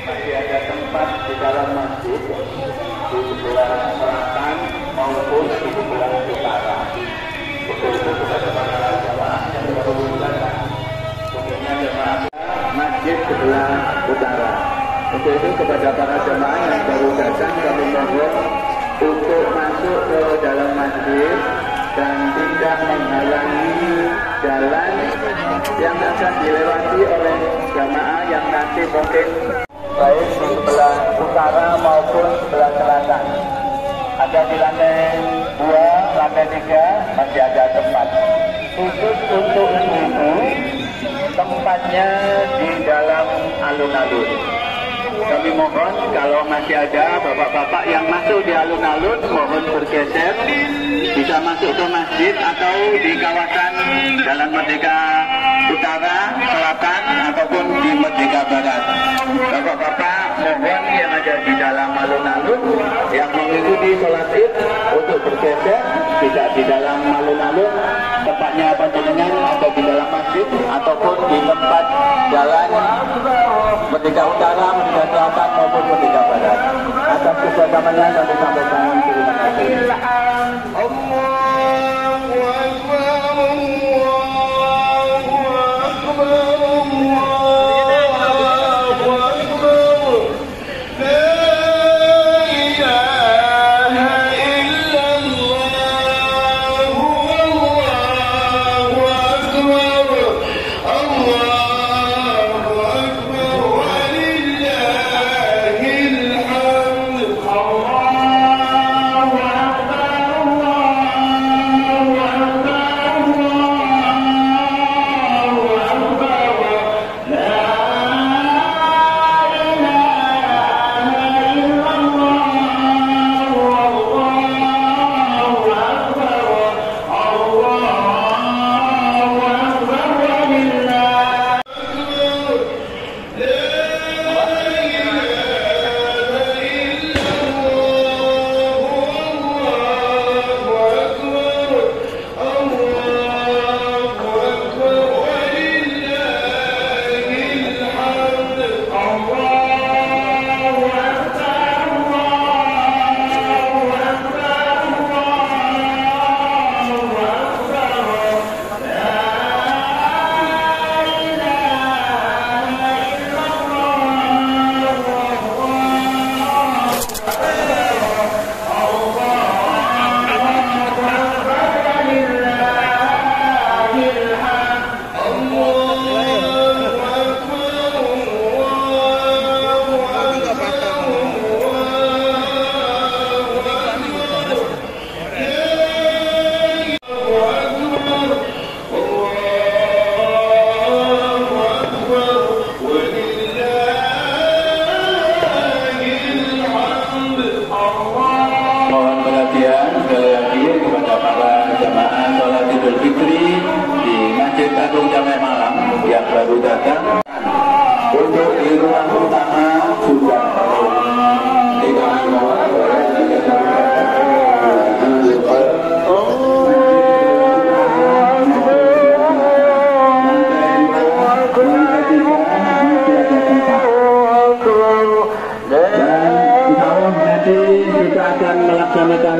Masih ada tempat di dalam masjid di sebelah selatan maupun di sebelah utara. Untuk itu kepada para jemaah yang baru datang, umumnya jemaah masjid sebelah utara. Untuk itu kepada para jemaah yang baru datang kami mohon untuk masuk ke dalam masjid dan tidak menghalangi jalan yang akan dilewati oleh jamaah yang nanti mungkin baik di sebelah utara maupun sebelah selatan. Ada di lantai 2, lantai 3 masih ada tempat. Khusus untuk ibu-ibu, tempatnya di dalam alun-alun. Kami mohon kalau masih ada bapak-bapak yang masuk di alun-alun, mohon bergeser, bisa masuk ke masjid atau di kawasan Jalan Merdeka Utara, Selatan, ataupun di Merdeka Barat. Bapak-bapak mohon yang ada di dalam alun-alun yang mengikuti sholat id untuk bergeser, tidak di dalam alun-alun, tempatnya panjenengan ada di dalam masjid ataupun di tempat jalan Merdeka Utara, Merdeka Selatan maupun Merdeka Barat. Atas kebersamaan kami sampaikan terima kasih.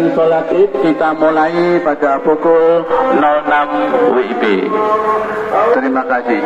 Sholat id kita mulai pada pukul 06 WIB. Terima kasih.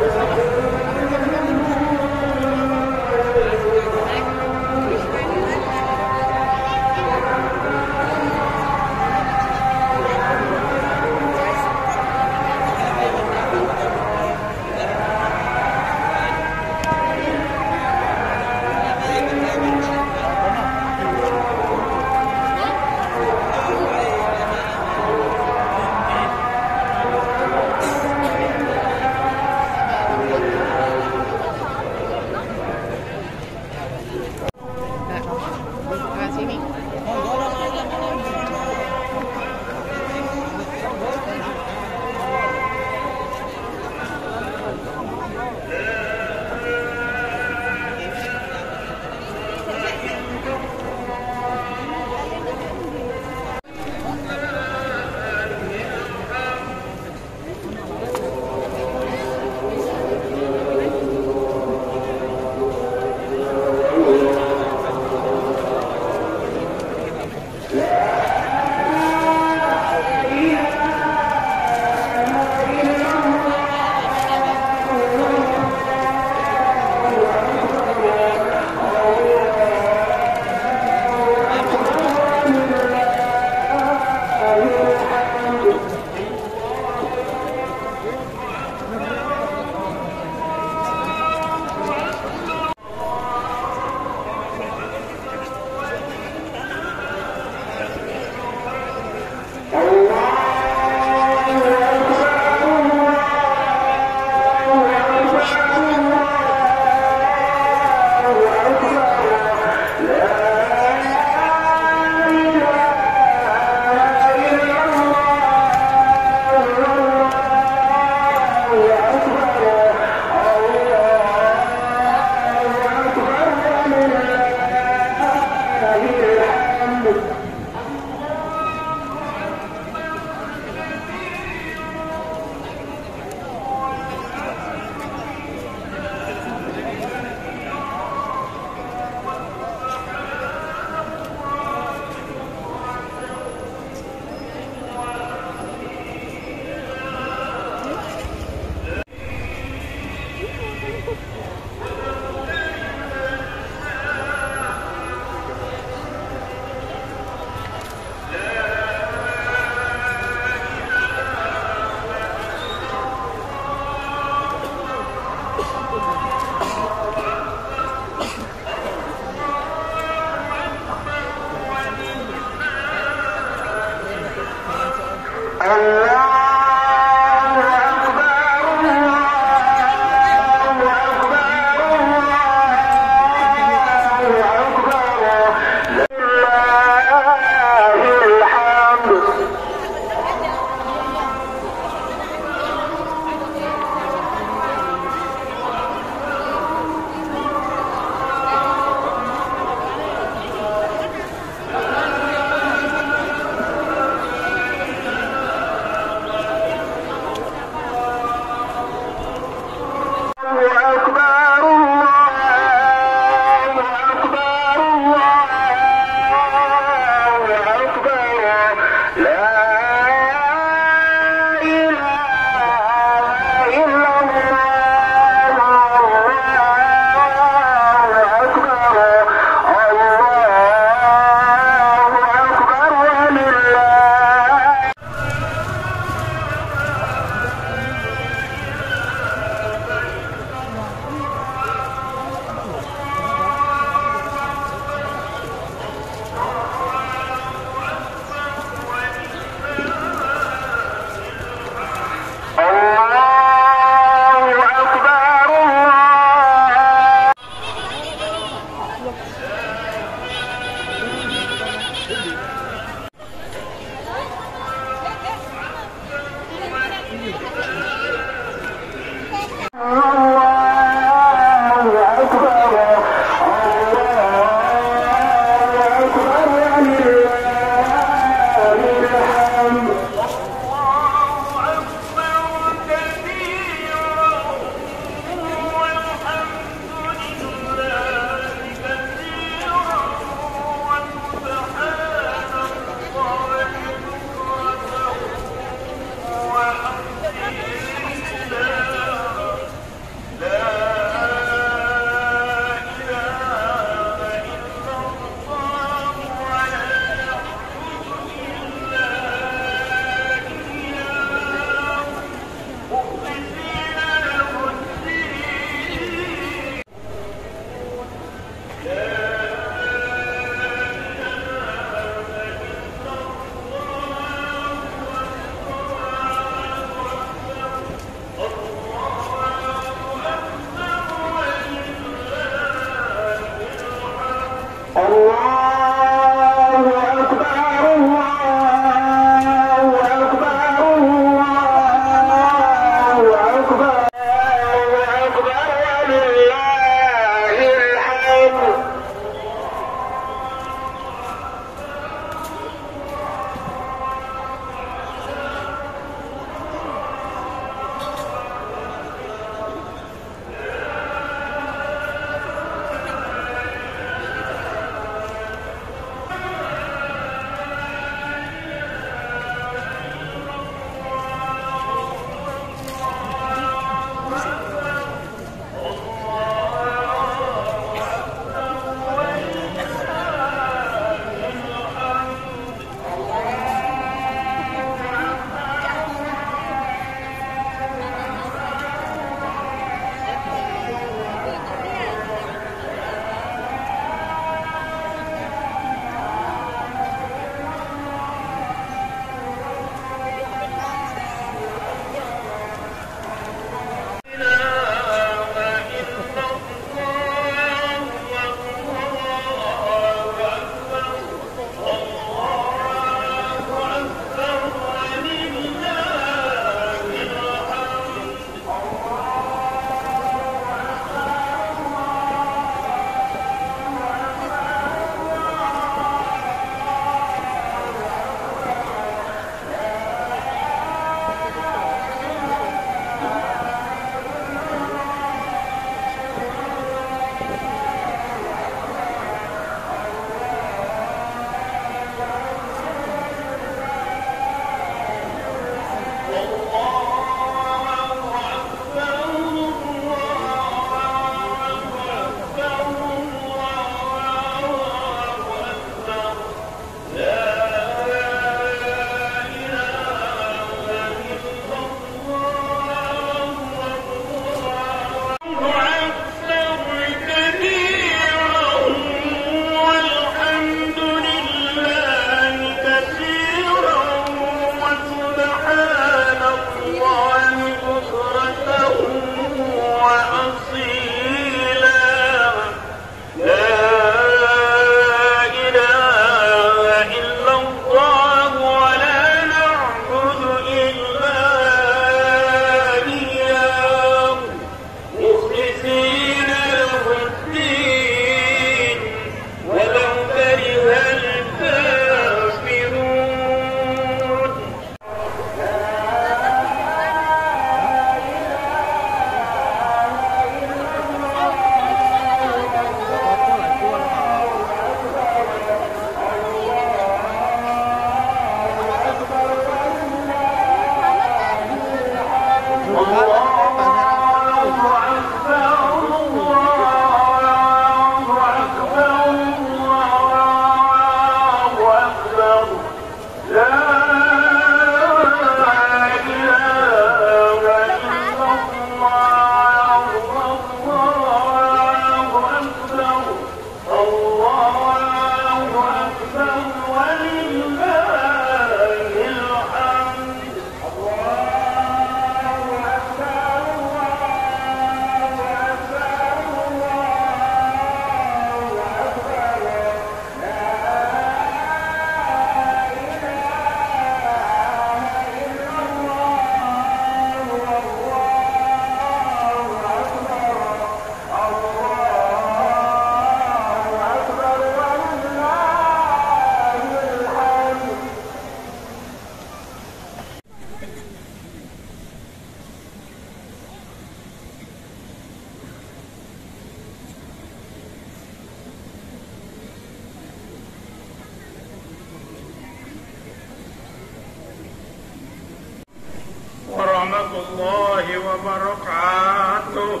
warahmatullahi wabarakatuh.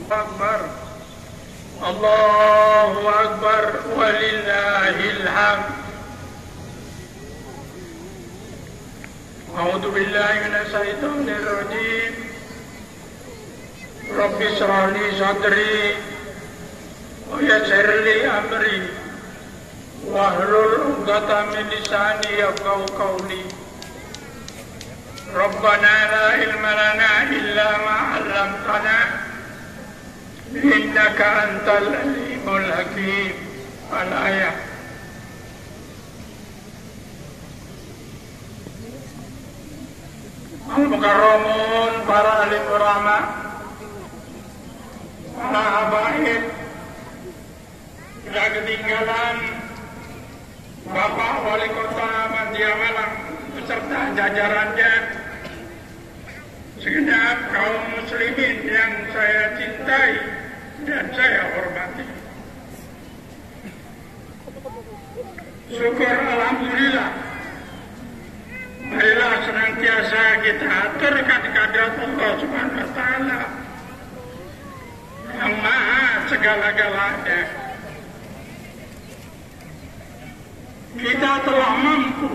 Akbar. Allahu Akbar walillahil hamd. A'udzu billahi minasy syaithanir rajim. Rabbi shrah li sadri wa yassir li amri wahlul 'uqdatam min lisani yafqahu qawli. Rabbana la ilma lana illa ma 'allamtana innaka antal alimul hakim. Al-ayat. Al-Mukarramun, para alim ulama, para habaib, tidak ketinggalan Bapak Wali Kota Madya Malang beserta jajarannya, segenap kaum muslimin yang saya cintai dan saya hormati. Syukur alhamdulillah, marilah senantiasa kita aturkan kehadirat Allah Subhanahu wa taala yang maha segala-galanya. Kita telah mampu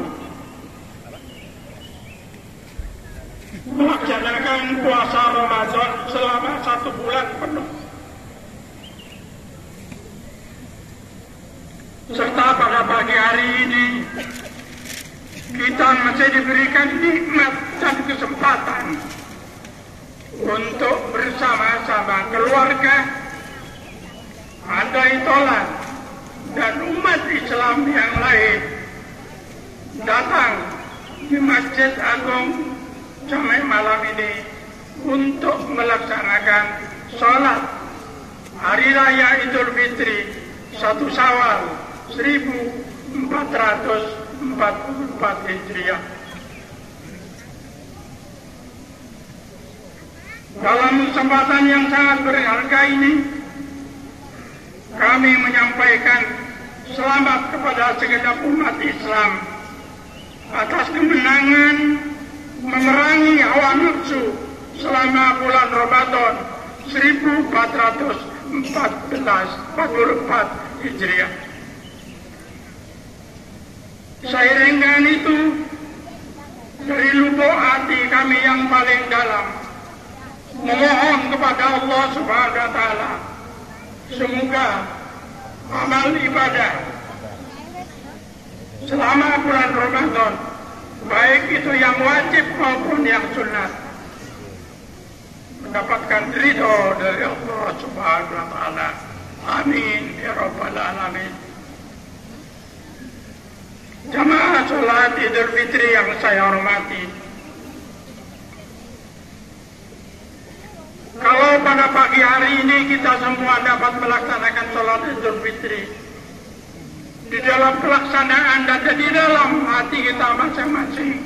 melaksanakan puasa Ramadan selama 1 bulan penuh, serta pada pagi hari ini kita masih diberikan nikmat dan kesempatan untuk bersama-sama keluarga, andai tolan, dan umat Islam yang lain datang di Masjid Agung Jami' malam ini untuk melaksanakan sholat Hari Raya Idul Fitri 1 Syawal 1444 Hijriah. Dalam kesempatan yang sangat berharga ini, kami menyampaikan selamat kepada segenap umat Islam atas kemenangan memerangi hawa nafsu selama bulan Ramadan 1444 Hijriah. Seiring dengan itu, dari lubuk hati kami yang paling dalam memohon kepada Allah Subhanahu wa taala, semoga amal ibadah selama bulan Ramadan, baik itu yang wajib maupun yang sunat, mendapatkan ridho dari Allah Subhanahu wa taala. Amin ya rabbal alamin. Jamaah sholat Idul Fitri yang saya hormati, kalau pada pagi hari ini kita semua dapat melaksanakan sholat Idul Fitri, di dalam pelaksanaan dan di dalam hati kita masing-masing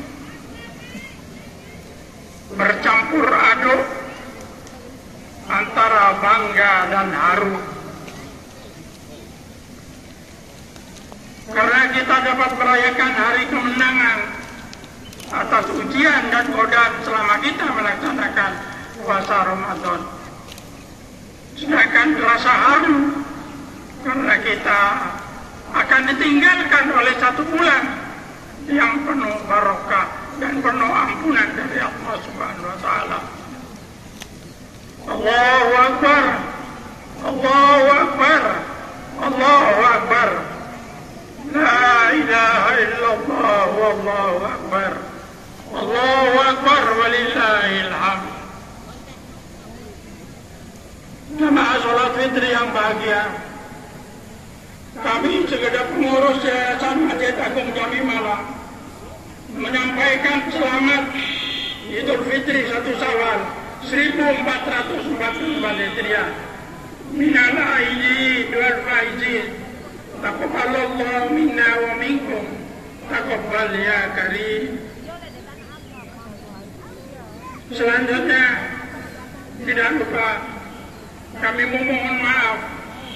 bercampur aduk antara bangga dan haru, karena kita dapat merayakan hari kemenangan atas ujian dan godaan selama kita melaksanakan puasa Ramadan. Sedangkan rasa haru karena kita akan ditinggalkan oleh 1 bulan yang penuh barokah dan penuh ampunan dari Allah Subhanahu wa taala. Allahu Akbar, Allahu Akbar, Allahu Akbar. La ilaha illallah wallahu akbar. Allahu Akbar walillahil hamd. Jamaah sholat Fitri yang bahagia, kami segenap pengurus Yayasan Masjid Agung Jami Malang menyampaikan selamat Idul Fitri 1 Syawal 1444 Hijriah. Minal aidin wal faizin, taqabbalallahu minna wa minkum, taqabbal ya karim. Selanjutnya, tidak lupa kami memohon maaf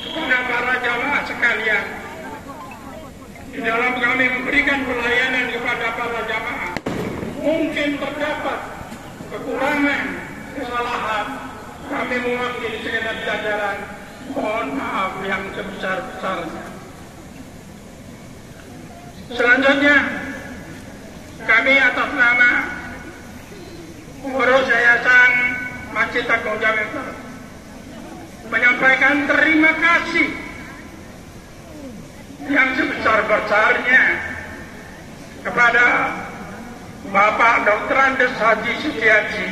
kepada para jamaah sekalian. Di dalam kami memberikan pelayanan kepada para jamaah, mungkin terdapat kekurangan, kesalahan, kami mewakili segenap jajaran mohon maaf yang sebesar-besarnya. Selanjutnya, kami atas nama pengurus Yayasan Masjid Agung Jami menyampaikan terima kasih yang sebesar-besarnya kepada Bapak Dr. Andes Haji Sutiaji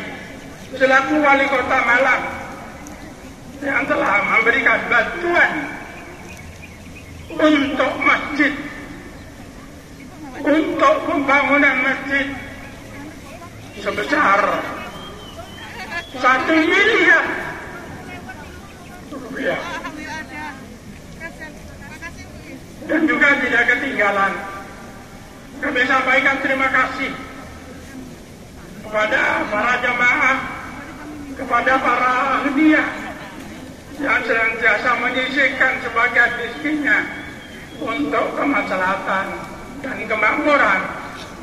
selaku Wali Kota Malang yang telah memberikan bantuan untuk masjid, untuk pembangunan masjid sebesar 1 miliar rupiah. Dan juga tidak ketinggalan, kami sampaikan terima kasih kepada para jamaah, kepada para ahliah yang senantiasa menyisihkan sebagian rezekinya untuk kemaslahatan dan kemakmuran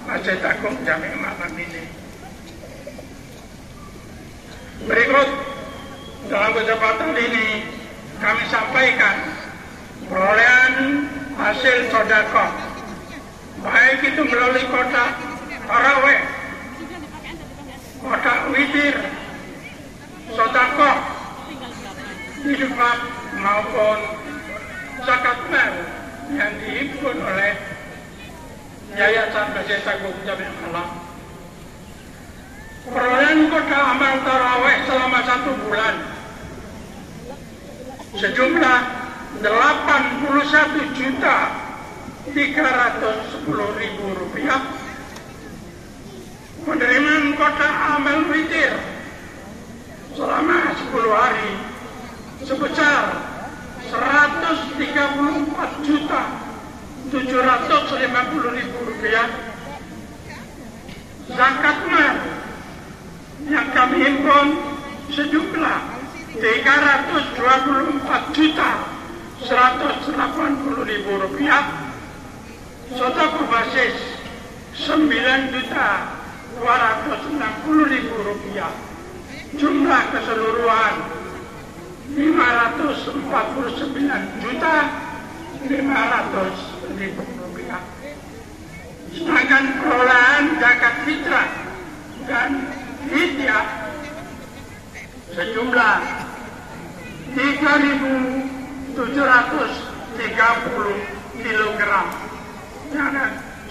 Masjid Agung Jami Malang ini. Berikut dalam kesempatan ini kami sampaikan perolehan hasil sedekah, baik itu melalui kotak tarawih, kotak witir, sedekah infak maupun zakat mal yang dihimpun oleh Yayasan Masjid Agung Jami Malang. Perolehan kotak amal tarawih selama 1 bulan sejumlah 81.310.000 rupiah. Penerimaan kotak amal witir selama 10 hari sebesar 134.750.000 rupiah. Zakat mal yang kami himpun sejumlah 324.180.000 rupiah. Sedekah basis 9.260.000 rupiah. Jumlah keseluruhan 549.500.000 rupiah. Sedangkan perolehan zakat fitrah dan fidyah sejumlah 3.730 kilogram yang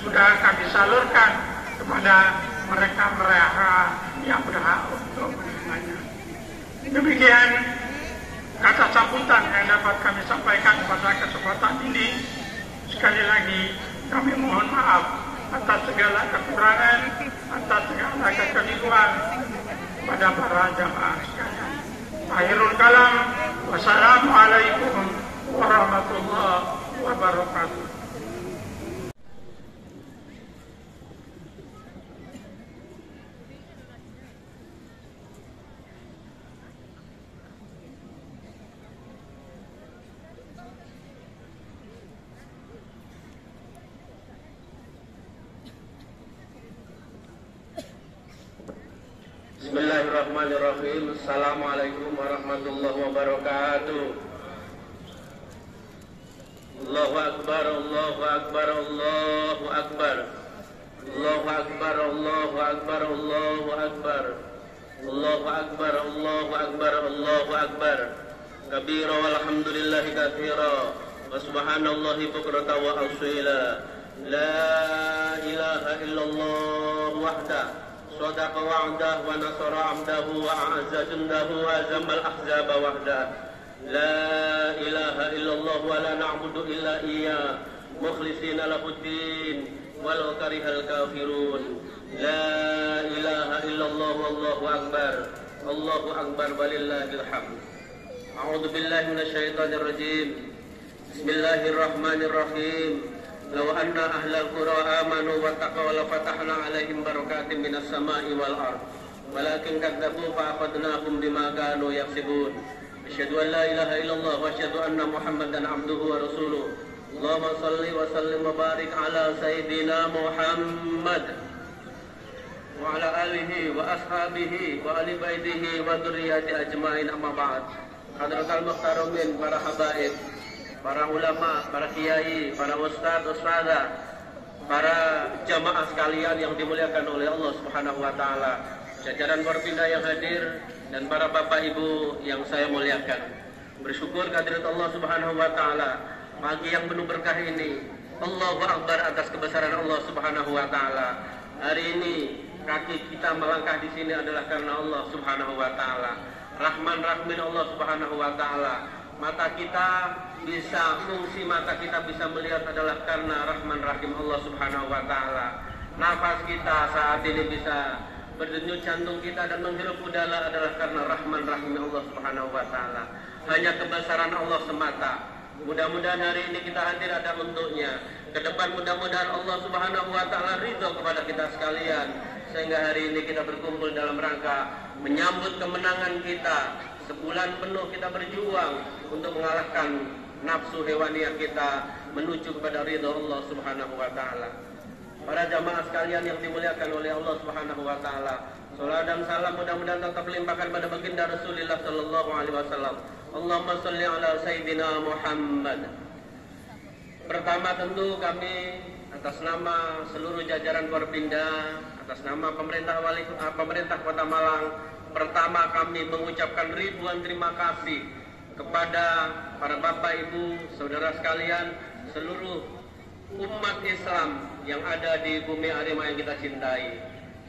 sudah kami salurkan kepada mereka-mereka yang berhak untuk menerimanya. Demikian kata sambutan yang dapat kami sampaikan pada kesempatan ini. Sekali lagi kami mohon maaf atas segala kekurangan, atas segala kekeliruan pada para jamaah sekalian. Akhirul kalam, wassalamualaikum warahmatullahi wabarakatuh. Bismillahirrahmanirrahim. Assalamualaikum warahmatullahi wabarakatuh. Allahu Akbar, Allahu Akbar, Allahu Akbar. Allahu Akbar, Allahu Akbar, Allahu Akbar. Allahu Akbar, Allahu Akbar, Allahu Akbar. Kabira walhamdulillahi katsira wa subhanallahi bukratan wa asila. La ilaha illallah wahda صدق وعده ونصر عبده وأعز جنده وهزم الأحزاب وحده. لا إله إلا الله ولا نعبد إلا إياه مخلصين له الدين ولو كره الكافرون. لا إله إلا الله والله أكبر. الله أكبر ولله الحمد. أعوذ بالله من الشيطان الرجيم. بسم الله الرحمن الرحيم. لو أن أهل القرى آمنوا واتقوا لفتحنا عليهم بركات من السماء والأرض ولكن كذبوا فأخذناهم بما كانوا يكسبون. أشهد أن لا إله إلا الله وأشهد أن محمدا عبده ورسوله. اللهم صل وسلم وبارك على سيدنا محمد wa ala alihi wa ashabihi wa ali baitihi wa dzurriyyati ajmain, amma ba'd. Hadratul muhtaramin, para habaib, para ulama, para kiai, para ustadz, ustadzah, para jamaah sekalian yang dimuliakan oleh Allah Subhanahu wa taala, jajaran Porpindah yang hadir dan para bapak ibu yang saya muliakan. Bersyukur kehadirat Allah Subhanahu wa taala pagi yang penuh berkah ini. Allahu Akbar atas kebesaran Allah Subhanahu wa taala. Hari ini kaki kita melangkah di sini adalah karena Allah Subhanahu wa taala. Rahman Rahmin Allah Subhanahu wa taala. Mata kita bisa, fungsi mata kita bisa melihat adalah karena Rahman Rahim Allah Subhanahu wa taala. Nafas kita saat ini bisa berdenyut, jantung kita dan menghirup udara adalah karena Rahman Rahim Allah Subhanahu wa taala. Hanya kebesaran Allah semata. Mudah-mudahan hari ini kita hadir ada untuknya. Ke depan mudah-mudahan Allah Subhanahu wa taala ridho kepada kita sekalian, sehingga hari ini kita berkumpul dalam rangka menyambut kemenangan kita. Sebulan penuh kita berjuang untuk mengalahkan nafsu hewaniah kita menuju kepada ridho Allah Subhanahu wa taala. Para jamaah sekalian yang dimuliakan oleh Allah Subhanahu wa taala, salawat dan salam mudah-mudahan tetap limpahkan pada baginda Rasulullah sallallahu alaihi wasallam. Allahumma shalli ala sayyidina Muhammad. Pertama tentu kami atas nama seluruh jajaran Porpindah, atas nama pemerintah Kota Malang, pertama kami mengucapkan ribuan terima kasih kepada para bapak ibu, saudara sekalian, seluruh umat Islam yang ada di bumi Arema yang kita cintai.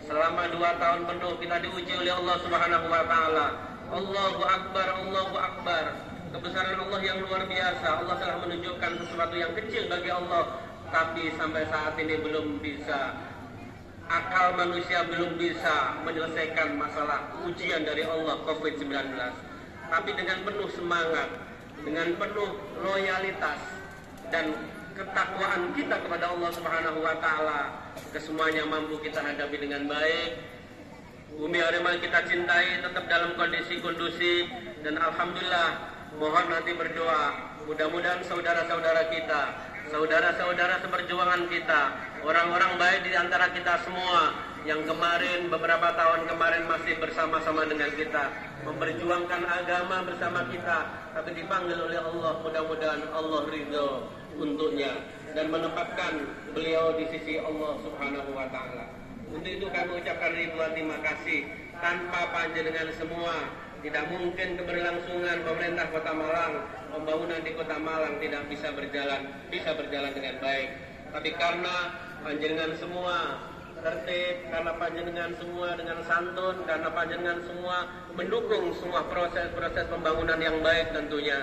Selama 2 tahun penuh kita diuji oleh Allah Subhanahu wa taala. Allahu Akbar, Allahu Akbar. Kebesaran Allah yang luar biasa. Allah telah menunjukkan sesuatu yang kecil bagi Allah, tapi sampai saat ini belum bisa. Akal manusia belum bisa menyelesaikan masalah ujian dari Allah COVID-19. Tapi dengan penuh semangat, dengan penuh loyalitas dan ketakwaan kita kepada Allah Subhanahu wa taala, kesemuanya mampu kita hadapi dengan baik. Bumi Arema kita cintai tetap dalam kondisi kondusif, dan alhamdulillah mohon nanti berdoa mudah-mudahan saudara-saudara kita, saudara-saudara seperjuangan kita, orang-orang baik di antara kita semua yang kemarin beberapa tahun kemarin masih bersama-sama dengan kita, memperjuangkan agama bersama kita, tapi dipanggil oleh Allah, mudah-mudahan Allah ridho untuknya dan menempatkan beliau di sisi Allah Subhanahu wa taala. Untuk itu kami ucapkan ribuan terima kasih. Tanpa panjenengan semua tidak mungkin keberlangsungan pemerintah Kota Malang, pembangunan di Kota Malang tidak bisa berjalan dengan baik. Tapi karena panjenengan semua tertib, karena panjenengan semua dengan santun, karena panjenengan semua mendukung semua proses pembangunan yang baik tentunya.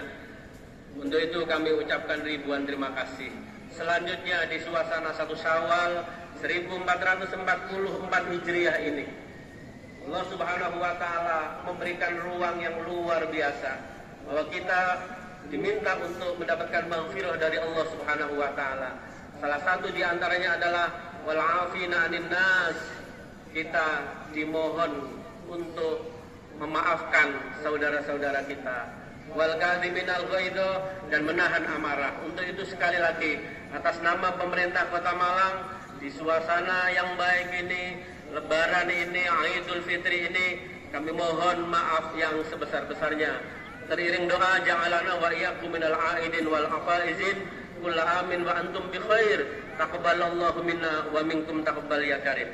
Untuk itu kami ucapkan ribuan terima kasih. Selanjutnya di suasana 1 Syawal 1444 Hijriah ini, Allah Subhanahu wa taala memberikan ruang yang luar biasa bahwa kita diminta untuk mendapatkan maghfirah dari Allah Subhanahu wa taala. Salah satu di antaranya adalah wal 'afina 'anil nas. Kita dimohon untuk memaafkan saudara-saudara kita. Wal kadhiminal ghaidha, dan menahan amarah. Untuk itu sekali lagi atas nama pemerintah Kota Malang, di suasana yang baik ini, Lebaran ini, Idul Fitri ini, kami mohon maaf yang sebesar-besarnya. Teriring doa, ja'alana wa iyyakum minal aidin wal afaizin, kullu amin wa antum bi khair, taqabbalallahu minna wa minkum taqabbal ya karim.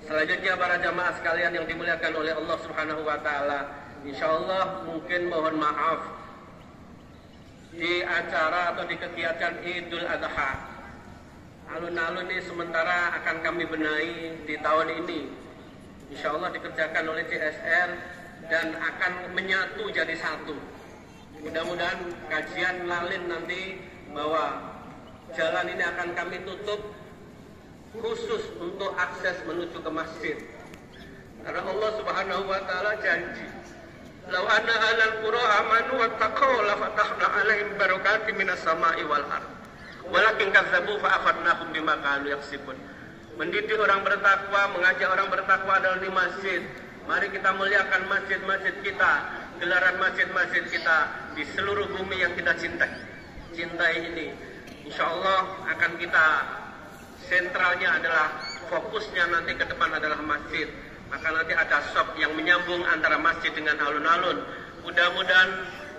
Selanjutnya para jamaah sekalian yang dimuliakan oleh Allah Subhanahu wa taala, insyaallah mungkin mohon maaf di acara atau di kegiatan Idul Adha. Alun-alun ini sementara akan kami benahi di tahun ini. Insya Allah dikerjakan oleh CSR dan akan menyatu jadi satu. Mudah-mudahan kajian lalin nanti bahwa jalan ini akan kami tutup khusus untuk akses menuju ke masjid. Karena Allah Subhanahu wa taala janji, "Lau anna ahlal qura amanu wattaqaw la fatahna 'alaihim barakatim minas sama'i wal ardh. Walakin kazzabu fa akhadnahum bima kanu yaksibun." Mendidik orang bertakwa, mengajak orang bertakwa adalah di masjid. Mari kita muliakan masjid-masjid kita, gelaran masjid-masjid kita di seluruh bumi yang kita cintai ini. Insya Allah akan kita sentralnya adalah fokusnya nanti ke depan adalah masjid, maka nanti ada shop yang menyambung antara masjid dengan alun-alun. Mudah-mudahan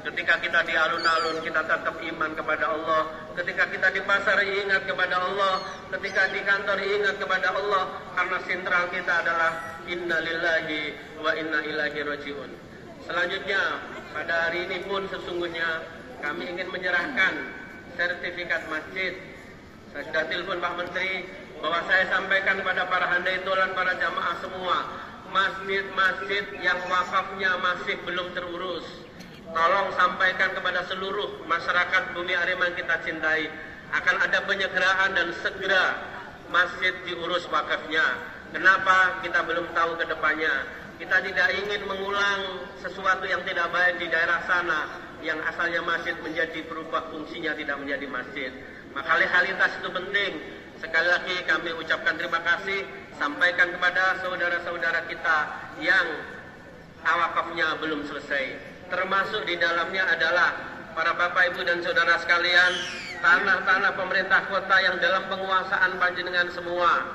ketika kita di alun-alun kita tetap iman kepada Allah, ketika kita di pasar ingat kepada Allah, ketika di kantor ingat kepada Allah, karena sentral kita adalah inna lillahi wa inna ilaihi rajiun. Selanjutnya pada hari ini pun sesungguhnya kami ingin menyerahkan sertifikat masjid. Saya sudah telepon Pak Menteri bahwa saya sampaikan kepada para handaitulan, para jamaah semua, masjid-masjid yang wakafnya masih belum terurus, tolong sampaikan kepada seluruh masyarakat Bumi Arema yang kita cintai, akan ada penyederaan dan segera masjid diurus wakafnya. Kenapa? Kita belum tahu ke depannya. Kita tidak ingin mengulang sesuatu yang tidak baik di daerah sana, yang asalnya masjid menjadi berubah fungsinya tidak menjadi masjid. Maka legalitas itu penting. Sekali lagi kami ucapkan terima kasih, sampaikan kepada saudara-saudara kita yang wakafnya belum selesai. Termasuk di dalamnya adalah para bapak ibu dan saudara sekalian, tanah-tanah pemerintah kota yang dalam penguasaan panjenengan semua.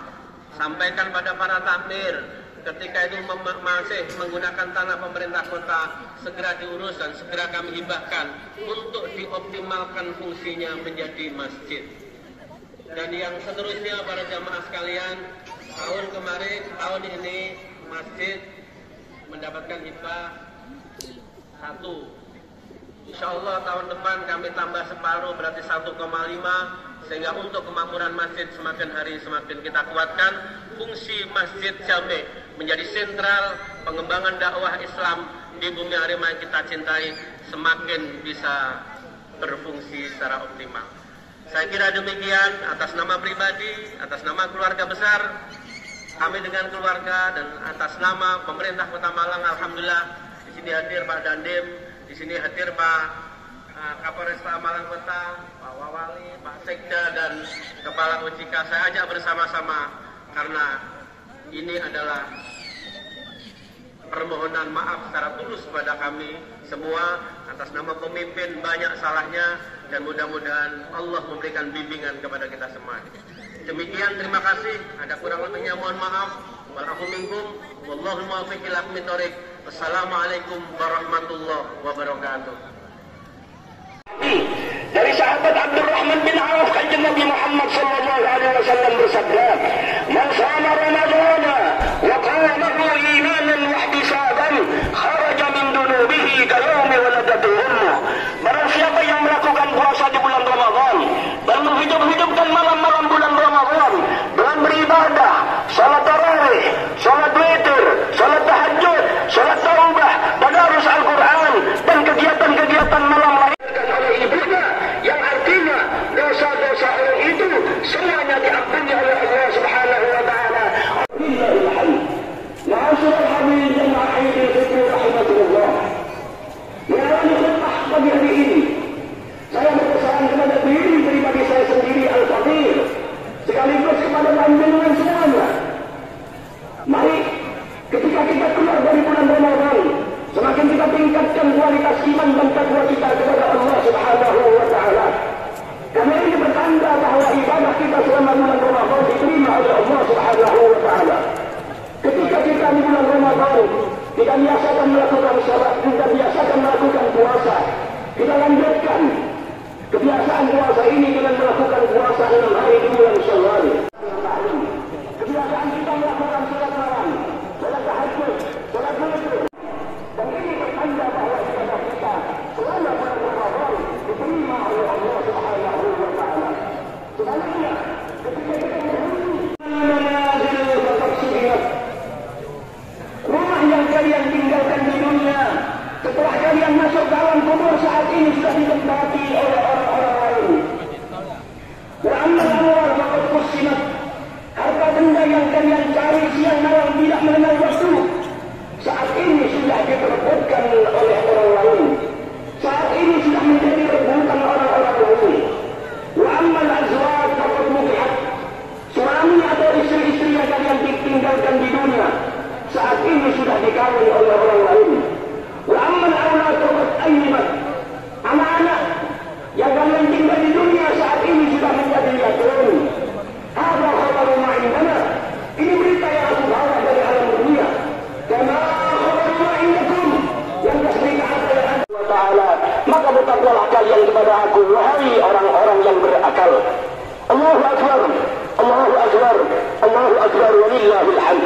Sampaikan pada para takmir, ketika itu masih menggunakan tanah pemerintah kota, segera diurus dan segera kami hibahkan untuk dioptimalkan fungsinya menjadi masjid. Dan yang seterusnya para jamaah sekalian, tahun ini masjid mendapatkan hibah 1. Insya Allah tahun depan kami tambah separuh, berarti 1,5, sehingga untuk kemakmuran masjid semakin hari semakin kita kuatkan. Fungsi Masjid Jami menjadi sentral pengembangan dakwah Islam di Bumi Arema yang kita cintai, semakin bisa berfungsi secara optimal. Saya kira demikian, atas nama pribadi, atas nama keluarga besar kami dengan keluarga, dan atas nama pemerintah Kota Malang, alhamdulillah di sini hadir Pak Dandim, di sini hadir Pak Kapolresta Malang Kota, Pak Wawali, Pak Sekda, dan Kepala OJK. Saya ajak bersama-sama karena ini adalah permohonan maaf secara tulus kepada kami semua atas nama pemimpin banyak salahnya, dan mudah-mudahan Allah memberikan bimbingan kepada kita semua. Demikian, terima kasih. Ada kurang lebihnya mohon maaf. Walafu minkum, wallahu muwaffiq ila aqwamit thoriq. Wassalamualaikum warahmatullahi wabarakatuh. Dari sahabat Abdurrahman bin Auf, Kanjeng Nabi Muhammad sallallahu alaihi wasallam bersabda, "Man shama Ramadhana wa qamahu imanan wa ihtisaban, kharaja min dunubihi ka yaumi waladatu ummuh." Barang siapa yang melakukan puasa di bulan Ramadan dan menghidup-hidupkan malam-malam bulan Ramadan dengan beribadah, salat tarawih, salat witir, salat tahajud, salat taubah, tadarus Al-Quran, dan kegiatan-kegiatan malam lahirkan oleh ibunya, yang artinya dosa-dosa orang itu semuanya diampuni oleh Allah Subhanahu wa taala. Billahil hamd. Ma'asyiral hadirin jamaah Idul Fitri rahimakumullah. Melalui khutbah pagi hari ini, saya berpesan kepada diri pribadi saya sendiri Al-Faqir, sekaligus kepada panjenengan semuanya. Mari ketika kita keluar dari bulan Ramadan, semakin kita tingkatkan kualitas iman dan takwa kita kepada Allah Subhanahu wa taala. Karena ini bertanda bahwa ibadah kita selama bulan Ramadan diterima oleh Allah Subhanahu wa taala. Ketika kita di bulan Ramadan kita biasakan melakukan salat, kita biasakan melakukan puasa, kita lanjutkan kebiasaan puasa ini dengan melakukan puasa 6 hari di bulan Syawal. Kebiasaan kita melakukan salat malam, salat tahajud, salat witir. Dan ini bertanda bahwa ibadah kita selama bulan Ramadan diterima oleh Allah Subhanahu wa taala. Sebaliknya, ketika kita rumah yang kalian tinggalkan di dunia, setelah kalian masuk dalam kubur saat ini sudah ditempati oleh orang-orang lain. Beramal awal waqad qusimat. Harta benda yang kalian cari siang malam tidak mengenal waktu, saat ini sudah diperebutkan oleh orang lain. Saat ini sudah menjadi rebutan orang-orang lain. Wa ammal azwaj faqad mubihat. Suami atau istri-istri yang kalian tinggalkan di dunia, saat ini sudah dikawin oleh orang lain. Wa ammal aulad faqad ayyibat. Anak-anak kepada aku, wahai orang-orang yang berakal. Allahu Akbar, Allahu Akbar, Allahu Akbar, walillahil hamd.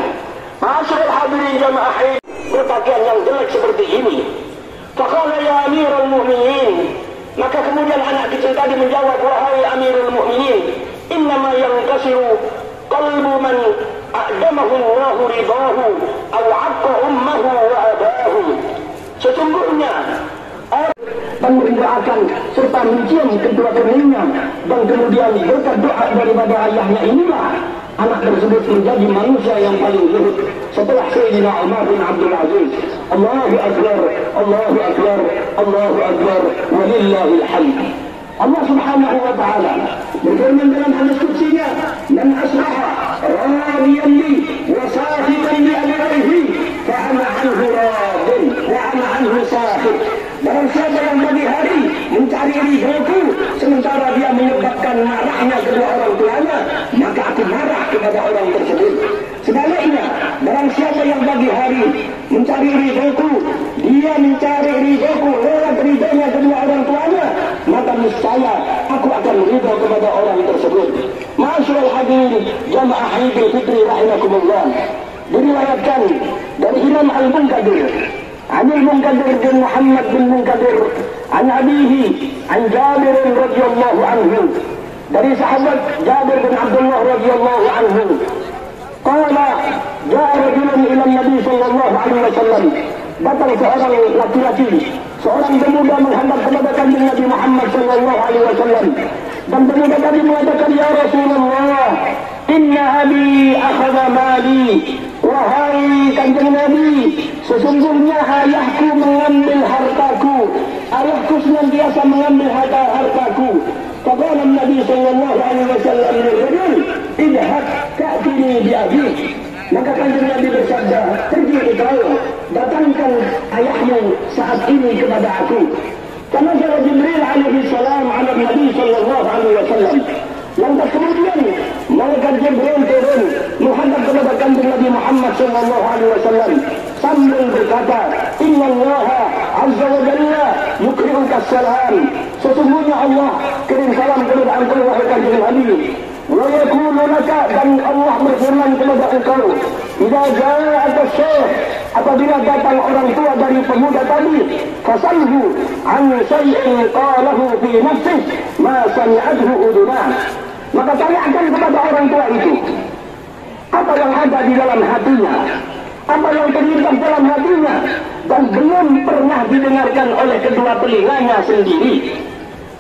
Ma'asyiral hadirin jamaah haid, berpakaian yang jelek seperti ini. Faqala ya Amirul Mu'minin, maka kemudian anak kecil tadi menjawab, wahai Amirul Mu'minin, innama yanqasiru qalbu man a'damahu Allahu ridahu aw 'aqqa ummuhu wa abahu. Sesungguhnya dan mendoakan serta mencium kedua keningnya, dan kemudian berkat doa daripada ayahnya inilah anak tersebut menjadi manusia yang paling zuhud setelah Sayyidina Umar bin Abdul Aziz. Allahu Akbar, Allahu Akbar, Allahu Akbar, walillahil hamd. Allah Subhanahu wa ta'ala berfirman dalam hadis qudsinya, man asbaha radiyan li wa sahiban li amrihi fa ana anhu radin wa ana anhu sahib. Barang siapa yang pagi hari mencari ridhoku sementara dia menyebabkan marahnya kedua orang tuanya, maka aku marah kepada orang tersebut. Sebaliknya, barang siapa yang pagi hari mencari ridhoku, dia mencari ridhoku lewat ridhonya kedua orang tuanya, maka niscaya aku akan ridho kepada orang tersebut. Ma'asyiral hadirin jamaah Idul Fitri rahimakumullah, diriwayatkan dari Imam Al-Munkadir عن المنكدر بن محمد بن منكدر عن أبيه عن جابر رضي الله عنه dari sahabat Jabir bin Abdullah radhiyallahu anhu qala jaa rajulun ila Nabi sallallahu alaihi wasallam, datang seorang laki-laki, seorang pemuda menghadap kepada kanjeng Nabi Muhammad sallallahu alaihi wasallam, dan pemuda tadi mengatakan, ya Rasulullah, inna abi akhadha mali, wahai kanjeng Nabi, sesungguhnya ayahku mengambil hartaku, ayahku senantiasa mengambil hartaku. Faqala Nabi sallallahu alaihi wasallam lirrajul, idhab ka'tini bi abi. Maka kanjeng Nabi bersabda, pergi engkau, datangkan ayahmu saat ini kepada aku. Karena Jibril alaihi salam ala Nabi sallallahu alaihi wasallam. Lantas kemudian malaikat Jibril turun menghadap kepada kanjeng Nabi Muhammad sallallahu alaihi wasallam sambil berkata, Inna Allah azza wa jalla yukri'uka salam. Sesungguhnya Allah kirim salam kepada engkau wahai kanjeng Nabi. Wa yaqulu laka, dan Allah berfirman kepada engkau, idza ja'aka syekh, apabila datang orang tua dari pemuda tadi, fasalhu an syai'in qalahu fi nafsihi ma sami'athu udunah. Maka tanyakan kepada orang tua itu apa yang ada di dalam hatinya, apa yang terlintas dalam hatinya, dan belum pernah didengarkan oleh kedua telinganya sendiri.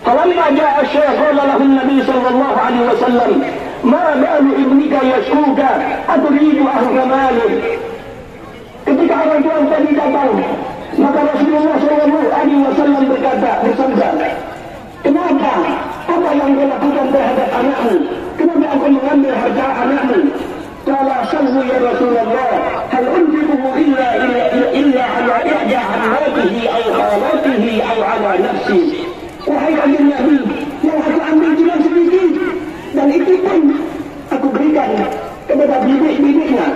Falamma ja'a syekh qala lahu Nabi sallallahu alaihi wasallam, ma balu ibnika yashkuka aturidu ahla malik. Ketika orang tua tadi datang, maka Rasulullah sallallahu alaihi wasallam bersabda, kenapa? Apa yang kau lakukan terhadap anakmu? Kenapa engkau mengambil harta anakmu? Qala salhu ya Rasulullah, hal unfiquhu illa ala ihda ammatihi aw khalatihi aw ala nafsi. Wahai kanjeng Nabi, yang aku ambil cuma sedikit, dan itu pun aku berikan kepada bibik-bibiknya,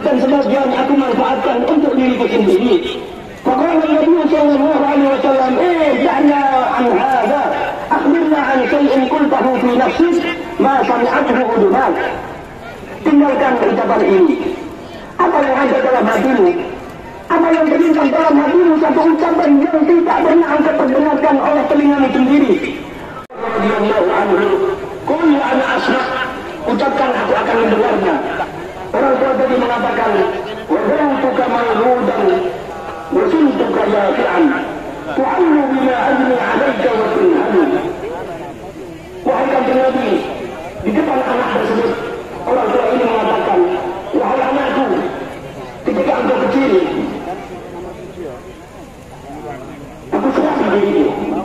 dan sebagian aku manfaatkan untuk diriku sendiri. Faqala Nabi sallallahu alaihi wasallam, da'na an hadha, akhbirna an shay'in qultahu fi nafsik ma sami'athu udunak. Tinggalkan ucapan ini. Apa yang ada dalam hatimu? Apa yang terlintas dalam hatimu? Satu ucapan yang tidak pernah engkau terdengarkan oleh telingamu sendiri. Radhiyallahu anhu, qul ana asma', ucapkan aku akan mendengarnya. Orang tua tadi mengatakan, wa da'utuka mawludan wa suntuka yafi'an tu'allu bima ajni 'alaika wa tunhadu. Wahai kanjeng Nabi, di depan anak tersebut orang tua ini mengatakan, wahai anakku, ketika engkau kecil aku serahkan dirimu.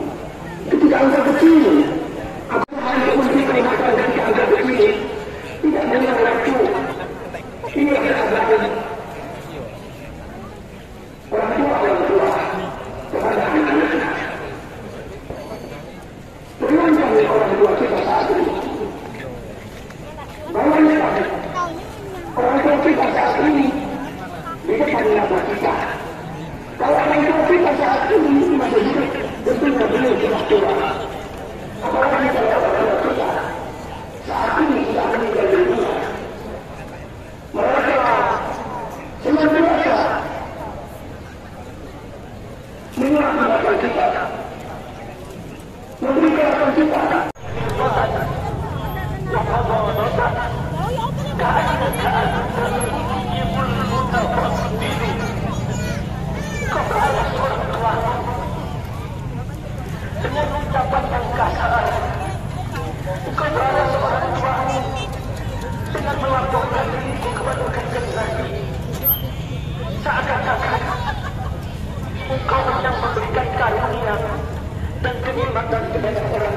Ketika engkau kecil aku hanya untuk mengingatkan ketika engkau kecil tidak mengenal waktu. Ini adalah menyelamatkan kita, memberikan kita dengan ucapan yang kasar kepada seorang tua dengan melaporkan diriku kepada generasi seakan-akan engkau yang memberikan karunia dan kenikmatan kepada orang